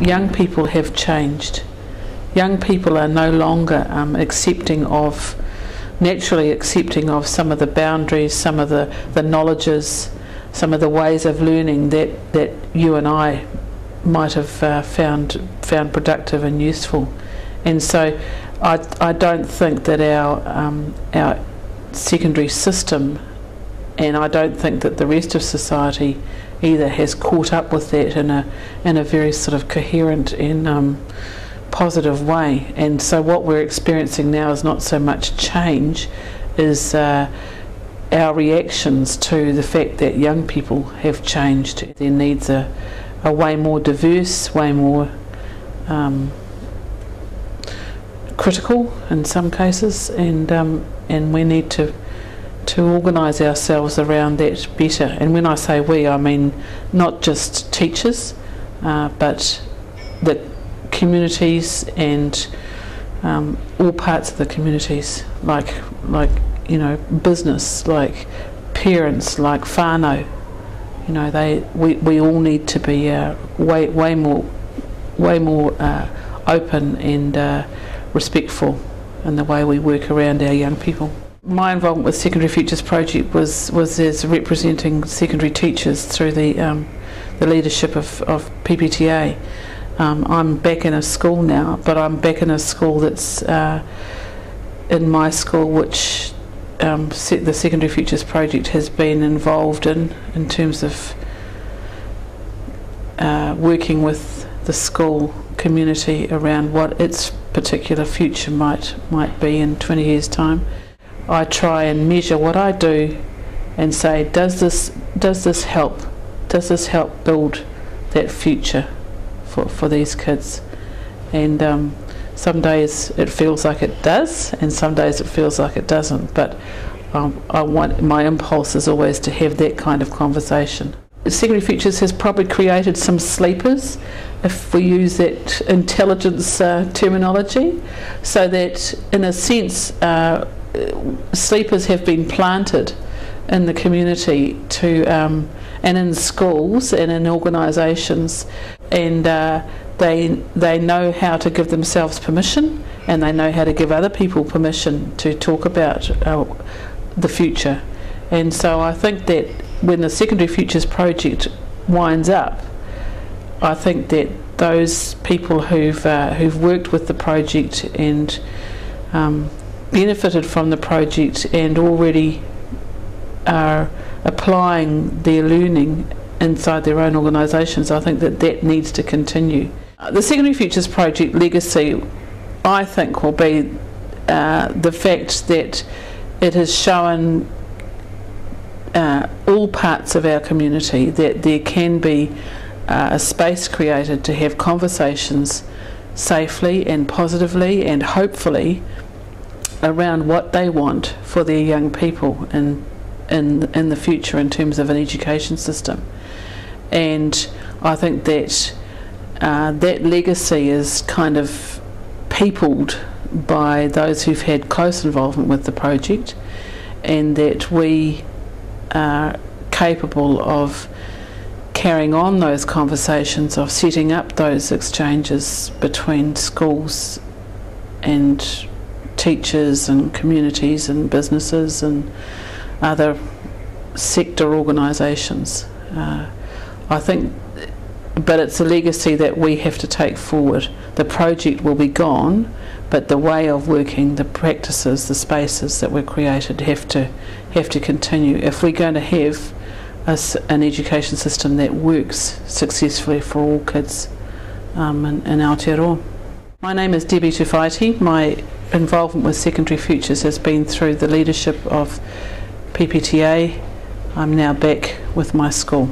young people have changed. Young people are no longer naturally accepting of some of the boundaries, some of the knowledges, some of the ways of learning that you and I might have found productive and useful. And so I don't think that our secondary system, and I don't think that the rest of society either, has caught up with that in a very sort of coherent and positive way. And so what we're experiencing now is not so much change, is our reactions to the fact that young people have changed. Their needs are way more diverse, way more critical in some cases, and we need to organise ourselves around that better. And when I say we, I mean not just teachers, but the communities and all parts of the communities, like business, like parents, like whānau. We all need to be way more open and respectful in the way we work around our young people. My involvement with Secondary Futures Project was as representing secondary teachers through the leadership of PPTA. I'm back in a school now, but I'm back in a school that's in my school, which the Secondary Futures Project has been involved in terms of working with the school community around what its particular future might be in 20 years' time. I try and measure what I do and say, does this help build that future for these kids? And some days it feels like it does, and some days it feels like it doesn't. But my impulse is always to have that kind of conversation. Secondary Futures has probably created some sleepers, if we use that intelligence terminology, so that in a sense sleepers have been planted in the community and in schools and in organisations, and they know how to give themselves permission, and they know how to give other people permission to talk about the future. And so I think that when the Secondary Futures Project winds up, I think that those people who've worked with the project and benefited from the project and already are applying their learning inside their own organisations, I think that needs to continue. The Secondary Futures Project legacy, I think, will be the fact that it has shown all parts of our community that there can be a space created to have conversations safely and positively and hopefully around what they want for their young people in the future in terms of an education system. And I think that that legacy is kind of peopled by those who've had close involvement with the project, and that we are capable of carrying on those conversations, of setting up those exchanges between schools and teachers and communities and businesses and other sector organisations. I think, but it's a legacy that we have to take forward. The project will be gone, but the way of working, the practices, the spaces that were created have to continue if we're going to have an education system that works successfully for all kids in Aotearoa. My name is Te Whaiti. My involvement with Secondary Futures has been through the leadership of PPTA. I'm now back with my school.